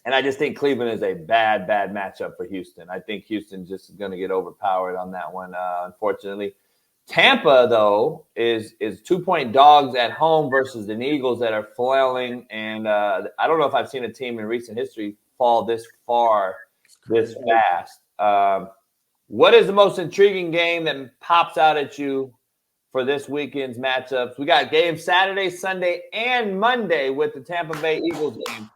And I just think Cleveland is a bad matchup for Houston. I think Houston's just going to get overpowered on that one, unfortunately. Tampa, though, is 2-point dogs at home versus the Eagles that are flailing. And I don't know if I've seen a team in recent history fall this far, this fast. What is the most intriguing game that pops out at you for this weekend's matchups? We got games Saturday, Sunday, and Monday with the Tampa Bay Eagles game.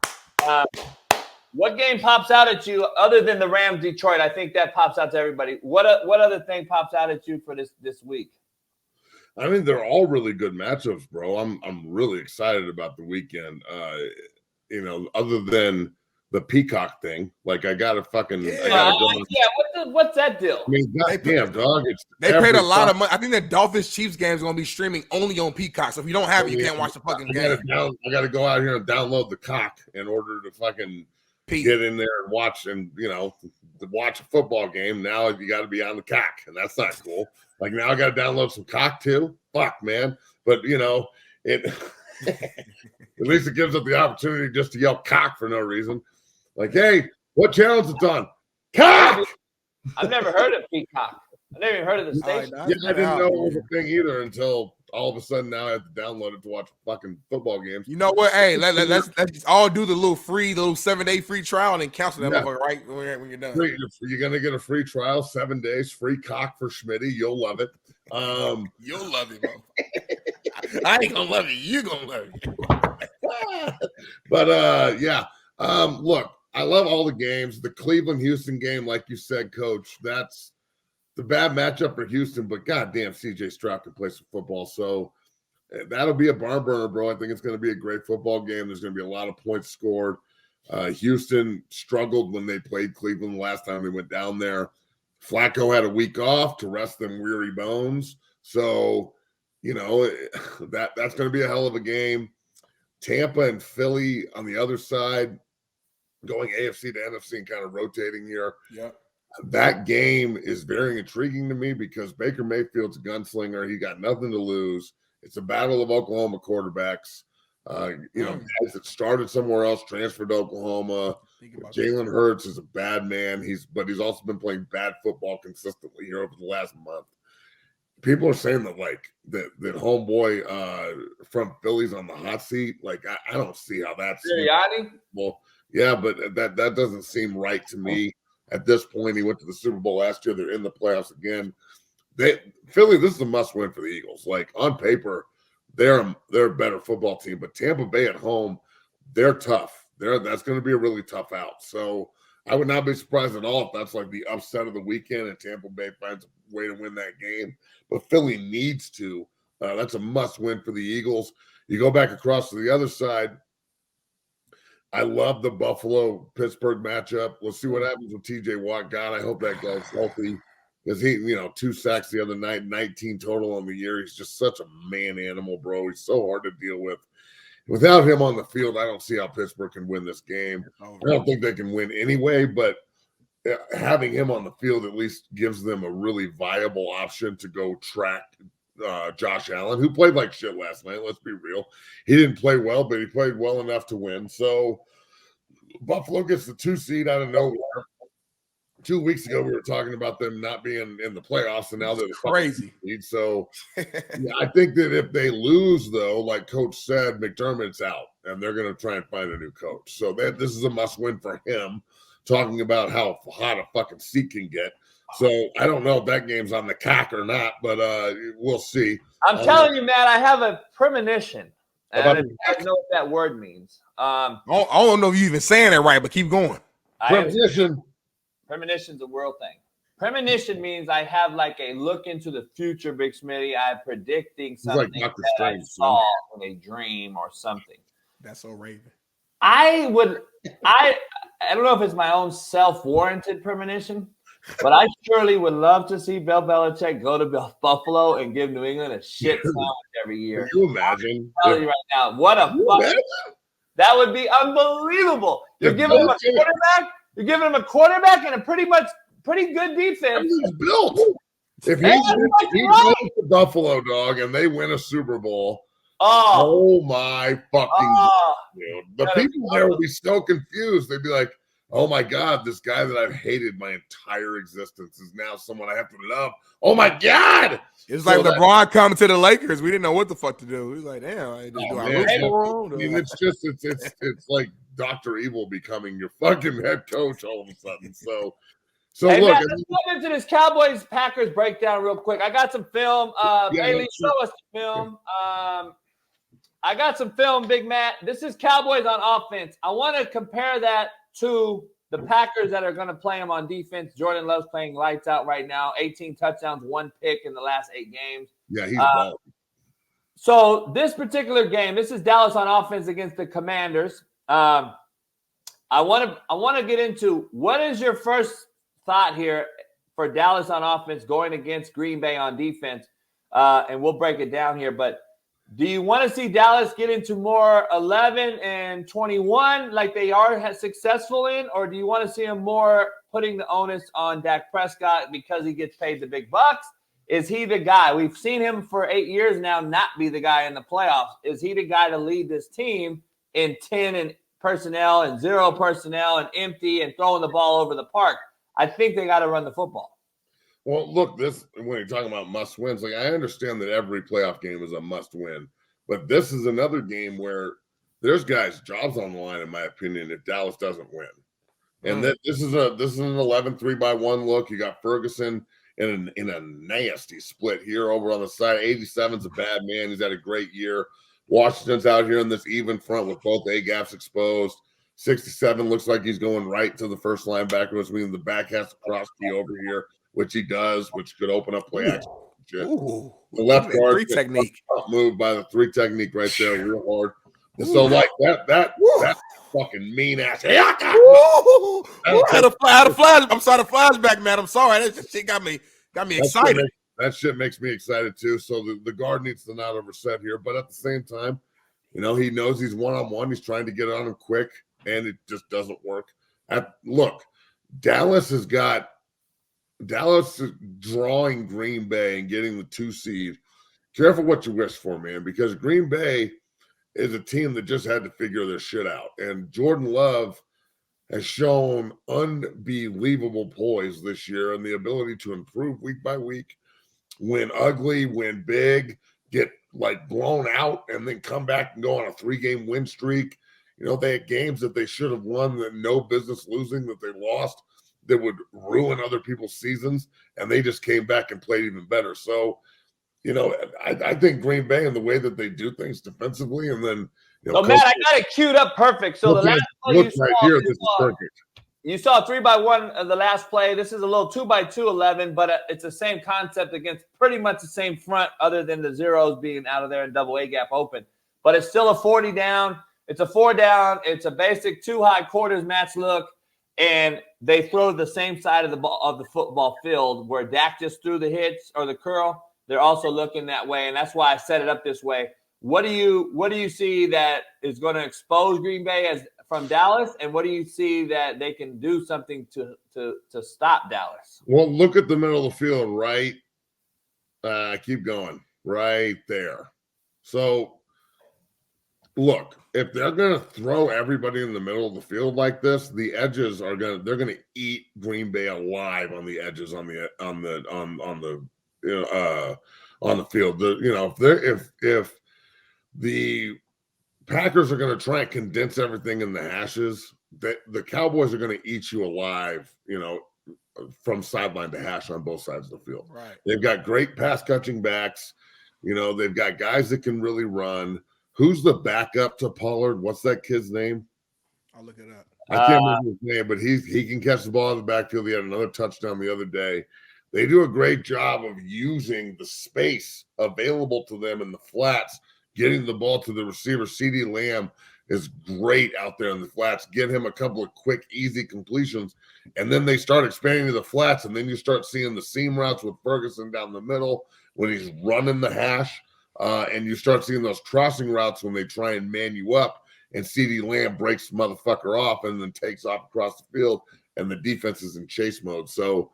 What game pops out at you other than the Rams-Detroit? I think that pops out to everybody. What other thing pops out at you for this week? I mean, they're all really good matchups, bro. I'm really excited about the weekend. Other than the Peacock thing, like I gotta fucking what's that deal? I mean, goddamn, dog. They paid a lot of money. I think the Dolphins-Chiefs game is gonna be streaming only on Peacock. So if you don't have it, you can't watch the fucking game. I gotta go out here and download the cock in order to fucking get in there and watch to watch a football game. Now you got to be on the cock, and that's not cool. Like now I got to download some cock too. Fuck, man. But it at least it gives us the opportunity just to yell cock for no reason. Like, hey, what channel is it on? Cock. I've never heard of Peacock. I've never even heard of the station. I didn't know it was a thing either until all of a sudden now I have to download it to watch fucking football games. You know what? Hey, let's all do the little 7-day free trial and then cancel that motherfucker right when you're done. You're gonna get a free trial, 7 days, free cock for Smitty. You'll love it. You'll love it, bro. I ain't gonna love it. You're gonna love it. But look, I love all the games. The Cleveland-Houston game, like you said, Coach, that's the bad matchup for Houston, but goddamn, C.J. Stroud can play some football. So that'll be a barn burner, bro. I think it's going to be a great football game. There's going to be a lot of points scored. Houston struggled when they played Cleveland last time they went down there. Flacco had a week off to rest them weary bones. So, that's going to be a hell of a game. Tampa and Philly on the other side, going AFC to NFC and kind of rotating here. Yeah. That game is very intriguing to me because Baker Mayfield's a gunslinger. He got nothing to lose. It's a battle of Oklahoma quarterbacks. Guys that started somewhere else, transferred to Oklahoma. Jalen Hurts is a bad man. He's also been playing bad football consistently here over the last month. People are saying that that homeboy from Philly's on the hot seat. Like I don't see how that's well. Yeah, but that doesn't seem right to me. At this point, he went to the Super Bowl last year. They're in the playoffs again. Philly, this is a must-win for the Eagles. Like on paper, they're a better football team, but Tampa Bay at home, they're tough. That's going to be a really tough out. So I would not be surprised at all if that's like the upset of the weekend and Tampa Bay finds a way to win that game. But Philly needs to. That's a must-win for the Eagles. You go back across to the other side. I love the Buffalo-Pittsburgh matchup. We'll see what happens with TJ Watt. God, I hope that guy's healthy because he, 2 sacks the other night, 19 total on the year. He's just such a man animal, bro. He's so hard to deal with. Without him on the field, I don't see how Pittsburgh can win this game. I don't think they can win anyway, but having him on the field at least gives them a really viable option to go track Josh Allen, who played like shit last night. Let's be real. He didn't play well, but he played well enough to win. So Buffalo gets the 2 seed out of nowhere. 2 weeks ago, we were talking about them not being in the playoffs, and now they're crazy. So I think that if they lose, though, like Coach said, McDermott's out, and they're going to try and find a new coach. So this is a must-win for him, talking about how hot a fucking seat can get. So I don't know if that game's on the cock or not, but we'll see. I'm telling you, man, I have a premonition. I don't know what that word means. I don't know if you're even saying it right, but keep going. Premonition's a world thing. Premonition means I have like a look into the future, Big Smitty. I'm predicting something like that I saw in a dream or something. That's so Raven. I don't know if it's my own self-warranted premonition, but I surely would love to see Bill Belichick go to Buffalo and give New England a shit sandwich every year. Can you imagine? I'm telling you right now, what a fucking that would be unbelievable. You're giving him a quarterback. You're giving him a quarterback and a pretty good defense. He's built. If he goes to Buffalo, dog, and they win a Super Bowl, Oh my fucking God, dude. The That people there will be so confused. They'd be like, oh my God, this guy that I've hated my entire existence is now someone I have to love. Oh my God. It's like LeBron coming to the Lakers. We didn't know what the fuck to do. We was like, damn, do I root for him? I mean, it's like Dr. Evil becoming your fucking head coach all of a sudden. So hey, look, Matt, let's go into this Cowboys-Packers breakdown real quick. I got some film. Bailey, show us the film. I got some film, Big Matt. This is Cowboys on offense. I want to compare that to the Packers that are going to play them on defense. Jordan Love's playing lights out right now. 18 touchdowns, 1 pick in the last 8 games. Yeah, he's balling. So this particular game, this is Dallas on offense against the Commanders. I want to get into what is your first thought here for Dallas on offense going against Green Bay on defense, and we'll break it down here. But do you want to see Dallas get into more 11 and 21 like they are successful in, or do you want to see them more putting the onus on Dak Prescott because he gets paid the big bucks? Is he the guy? We've seen him for 8 years now not be the guy in the playoffs. Is he the guy to lead this team in 10 and personnel and 0 personnel and empty and throwing the ball over the park? I think they got to run the football. Well, look, this when you're talking about must wins, like I understand that every playoff game is a must win, but this is another game where there's guys' jobs on the line, in my opinion, if Dallas doesn't win. And this is an 11 3-by-1 look. You got Ferguson in a nasty split here over on the side. 87's a bad man. He's had a great year. Washington's out here in this even front with both A gaps exposed. 67 looks like he's going right to the first linebacker, which means the back has to cross key over here, which he does, which could open up play action. Ooh. The left guard 3 technique moved by the 3 technique right there, real hard. And so like that fucking mean ass. I had a flash. I'm sorry, the flashback, man. I'm sorry. That shit got me excited. That shit makes me excited too. So the guard needs to not overset here, but at the same time, he knows he's one-on-one. He's trying to get on him quick, and it just doesn't work. Look, Dallas is drawing Green Bay and getting the 2 seed. Careful what you wish for, man, because Green Bay is a team that just had to figure their shit out. And Jordan Love has shown unbelievable poise this year and the ability to improve week by week, win ugly, win big, get like blown out, and then come back and go on a 3-game win streak. They had games that they should have won that no business losing, that they lost, that would ruin other people's seasons, and they just came back and played even better. So, I think Green Bay and the way that they do things defensively, and then Matt, I got it queued up perfect. So the last play you saw 3-by-1 of the last play. This is a little 2-by-2 11, but it's the same concept against pretty much the same front, other than the zeros being out of there and double A gap open. But it's still a 40 down. It's a 4 down. It's a basic 2 high quarters match look. And they throw the same side of the football field where Dak just threw the hits or the curl. They're also looking that way, and that's why I set it up this way. What do you see that is going to expose Green Bay from Dallas, and what do you see that they can do something to stop Dallas? Well, look at the middle of the field, right? Keep going, right there. So, look, if they're going to throw everybody in the middle of the field like this, the edges they're going to eat Green Bay alive on the edges on the field. If the Packers are going to try and condense everything in the hashes, the Cowboys are going to eat you alive, from sideline to hash on both sides of the field. Right. They've got great pass catching backs. They've got guys that can really run. Who's the backup to Pollard? What's that kid's name? I'll look it up. I can't remember his name, but he can catch the ball in the backfield. He had another touchdown the other day. They do a great job of using the space available to them in the flats, getting the ball to the receiver. CeeDee Lamb is great out there in the flats. Get him a couple of quick, easy completions, and then they start expanding to the flats, and then you start seeing the seam routes with Ferguson down the middle when he's running the hash. And you start seeing those crossing routes when they try and man you up, and CeeDee Lamb breaks the motherfucker off and then takes off across the field, and the defense is in chase mode. So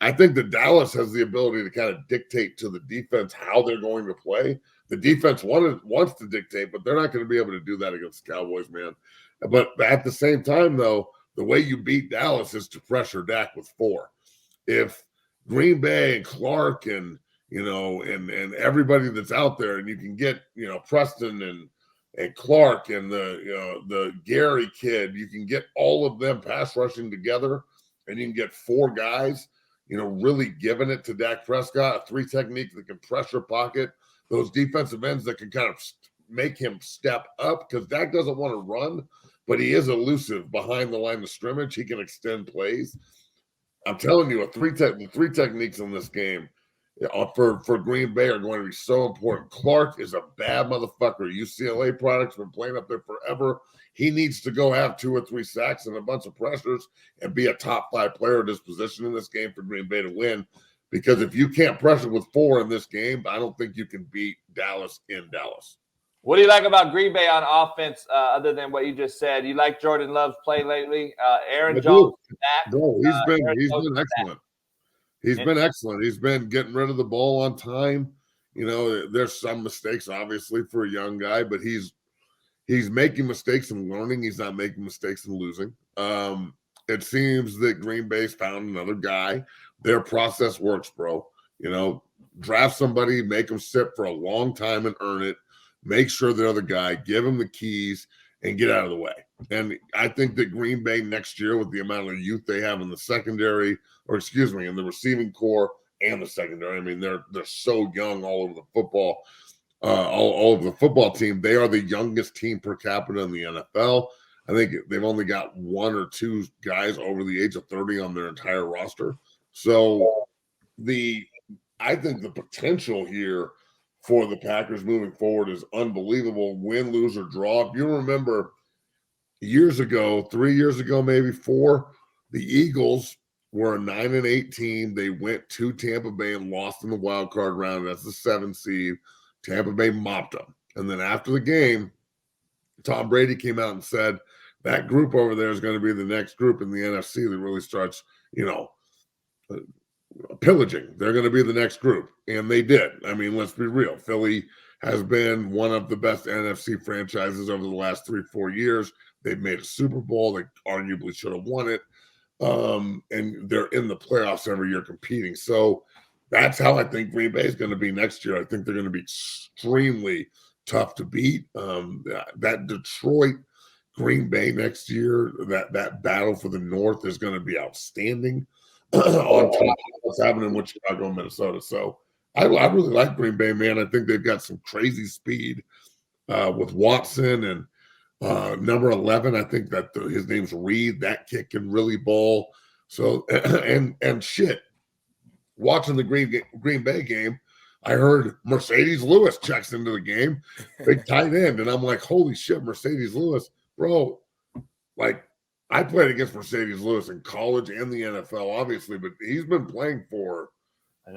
I think that Dallas has the ability to kind of dictate to the defense how they're going to play. the defense wants to dictate, but they're not going to be able to do that against the Cowboys, man. But at the same time, though, the way you beat Dallas is to pressure Dak with 4. If Green Bay and Clark and and everybody that's out there, and you can get Preston and Clark and the Gary kid, you can get all of them pass rushing together, and you can get 4 guys, really giving it to Dak Prescott, a 3 technique that can pressure pocket those defensive ends that can kind of make him step up, because Dak doesn't want to run, but he is elusive behind the line of scrimmage. He can extend plays. I'm telling you, the 3 techniques in this game for Green Bay are going to be so important. Clark is a bad motherfucker. UCLA product's been playing up there forever. He needs to go have 2 or 3 sacks and a bunch of pressures and be a top 5 player at his position in this game for Green Bay to win. Because if you can't pressure with 4 in this game, I don't think you can beat Dallas in Dallas. What do you like about Green Bay on offense, other than what you just said? You like Jordan Love's play lately? Aaron Jones back. No, he's been excellent. He's been excellent. He's been getting rid of the ball on time. There's some mistakes, obviously, for a young guy, but he's making mistakes and learning. He's not making mistakes and losing. It seems that Green Bay's found another guy. Their process works, bro. Draft somebody, make them sit for a long time and earn it. Make sure they're the guy, give them the keys, and get out of the way. And I think that Green Bay next year, with the amount of youth they have in the secondary, in the receiving core and the secondary, I mean, they're so young all over the football, all over the football team. They are the youngest team per capita in the NFL. I think they've only got 1 or 2 guys over the age of 30 on their entire roster. So I think the potential here for the Packers moving forward is unbelievable. Win, lose, or draw. If you remember years ago, 3 years ago, maybe 4, the Eagles were a 9-8 team. They went to Tampa Bay and lost in the wild card round. That's the 7th seed. Tampa Bay mopped them. And then after the game, Tom Brady came out and said that group over there is going to be the next group in the NFC that really starts, pillaging. They're going to be the next group. And they did. I mean, let's be real. Philly has been one of the best NFC franchises over the last 3-4 years. They've made a Super Bowl. They arguably should have won it. And they're in the playoffs every year competing. So that's how I think Green Bay is going to be next year. I think they're going to be extremely tough to beat. That Detroit Green Bay next year, that battle for the North is going to be outstanding on top of what's happening with Chicago and Minnesota. So I really like Green Bay, man. I think they've got some crazy speed with Watson and number 11. I think that his name's Reed. That kid can really ball. So and shit, watching the Green Bay game, I heard Mercedes Lewis checks into the game, big tight end, and I'm like, holy shit, Mercedes Lewis, bro. Like, I played against Mercedes Lewis in college and the NFL, obviously, but he's been playing for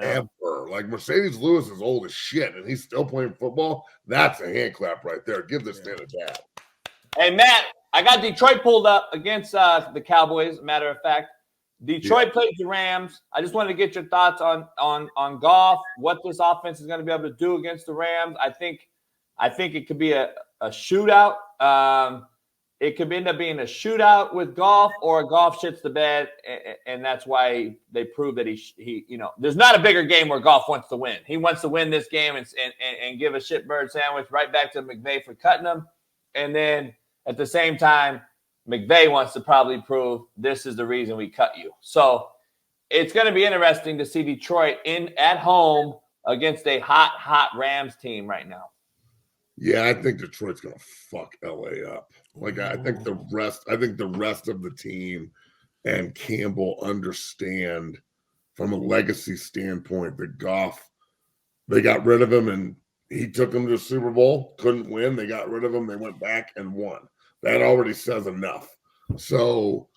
ever. Like, Mercedes Lewis is old as shit, and he's still playing football. That's a hand clap right there. Give this man a tap. Hey, Matt, I got Detroit pulled up against the Cowboys, matter of fact. Detroit plays the Rams. I just wanted to get your thoughts on Goff, what this offense is going to be able to do against the Rams. I think it could be a shootout. It could end up being a shootout with Goff, or Goff shits the bed, and that's why they prove that he there's not a bigger game where Goff wants to win. He wants to win this game and give a shitbird sandwich right back to McVay for cutting him, and then at the same time, McVay wants to probably prove this is the reason we cut you. So it's going to be interesting to see Detroit at home against a hot Rams team right now. Yeah, I think Detroit's going to fuck LA up. Like, I think the rest of the team and Campbell understand from a legacy standpoint that Goff, they got rid of him and he took them to a Super Bowl, couldn't win. They got rid of him. They went back and won. That already says enough. So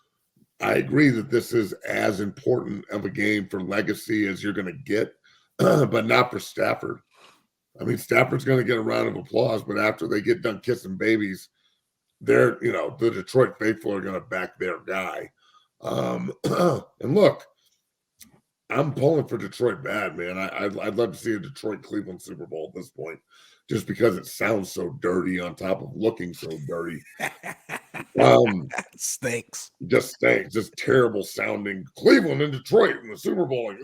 I agree that this is as important of a game for legacy as you're going to get, but not for Stafford. I mean, Stafford's going to get a round of applause, but after they get done kissing babies, the Detroit faithful are going to back their guy. And look, I'm pulling for Detroit bad, man. I'd love to see a Detroit-Cleveland Super Bowl at this point. just because it sounds so dirty on top of looking so dirty. Stinks. Just stinks. Just terrible sounding. Cleveland and Detroit in the Super Bowl.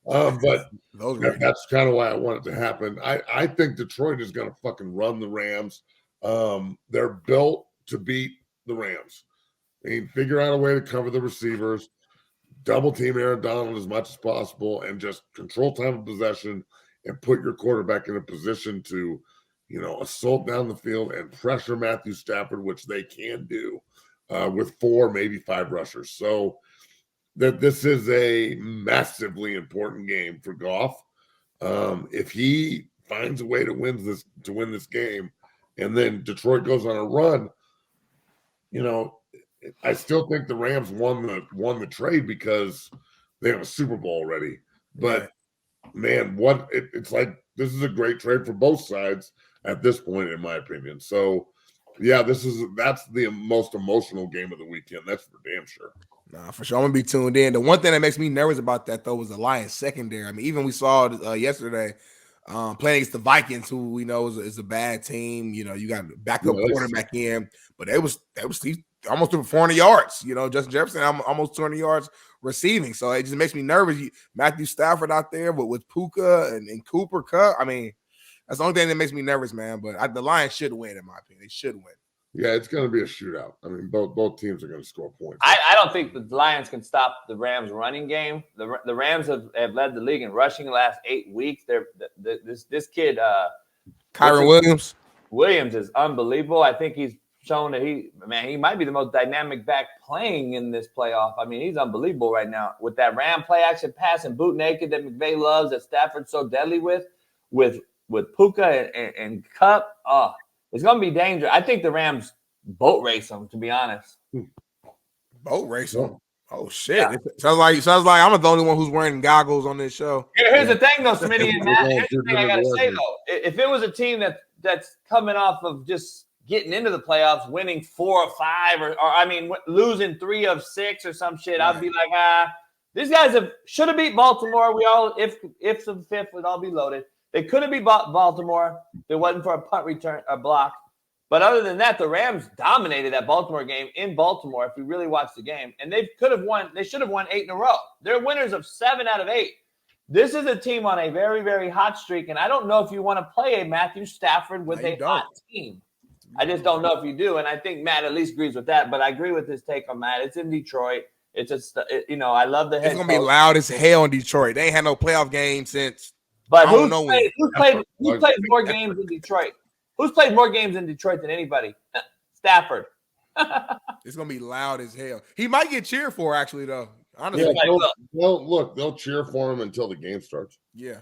But that's kind of why I want it to happen. I think Detroit is going to fucking run the Rams. They're built to beat the Rams. They figure out a way to cover the receivers, double team Aaron Donald as much as possible, and just control time of possession and put your quarterback in a position to, assault down the field and pressure Matthew Stafford, which they can do with 4, maybe 5 rushers. So that this is a massively important game for Goff. If he finds a way to win this game, and then Detroit goes on a run, I still think the Rams won the trade because they have a Super Bowl already. But man, it's like this is a great trade for both sides at this point, in my opinion. So yeah, that's the most emotional game of the weekend. That's for damn sure. Nah, for sure. I'm gonna be tuned in. The one thing that makes me nervous about that though was the Lions secondary. I mean, even we saw yesterday playing against the Vikings, who we know is a bad team. You got backup quarterback in, but he almost threw 400 yards. Justin Jefferson almost 200 yards receiving. So it just makes me nervous. Matthew Stafford out there, but with Puka and Cooper Kupp. I mean, that's the only thing that makes me nervous, man. But the Lions should win, in my opinion. They should win. Yeah, it's going to be a shootout. I mean, both teams are going to score points. I don't think the Lions can stop the Rams' running game. The Rams have led the league in rushing the last 8 weeks. This kid, Kyren Williams is unbelievable. I think he's shown that he might be the most dynamic back playing in this playoff. I mean, he's unbelievable right now with that Ram play action pass and boot naked that McVay loves, that Stafford's so deadly with Puka and Kupp. Oh, it's going to be dangerous. I think the Rams boat race them, to be honest. Boat race them? Oh, shit. Yeah. Sounds like I'm the only one who's wearing goggles on this show. Here's the thing, though, Smitty and Matt. Here's the thing I got to say, though. If it was a team that's coming off of just getting into the playoffs, winning 4 or 5, or losing 3 of 6 or some shit, I'd be like, these guys should have beat Baltimore. We all, if the 5th would all be loaded. They could have beat Baltimore if it wasn't for a punt return, a block. But other than that, the Rams dominated that Baltimore game in Baltimore, if you really watch the game. And they should have won 8 in a row. They're winners of 7 out of 8. This is a team on a very, very hot streak. And I don't know if you want to play a Matthew Stafford with a hot team. I just don't know if you do. And I think Matt at least agrees with that. But I agree with his take on Matt. It's in Detroit. It's I love the head. It's going to be loud as hell in Detroit. They ain't had no playoff game since. But who's played more games in Detroit? Who's played more games in Detroit than anybody? Stafford. It's gonna be loud as hell. He might get cheered for, actually, though. Honestly, they'll cheer for him until the game starts. Yeah.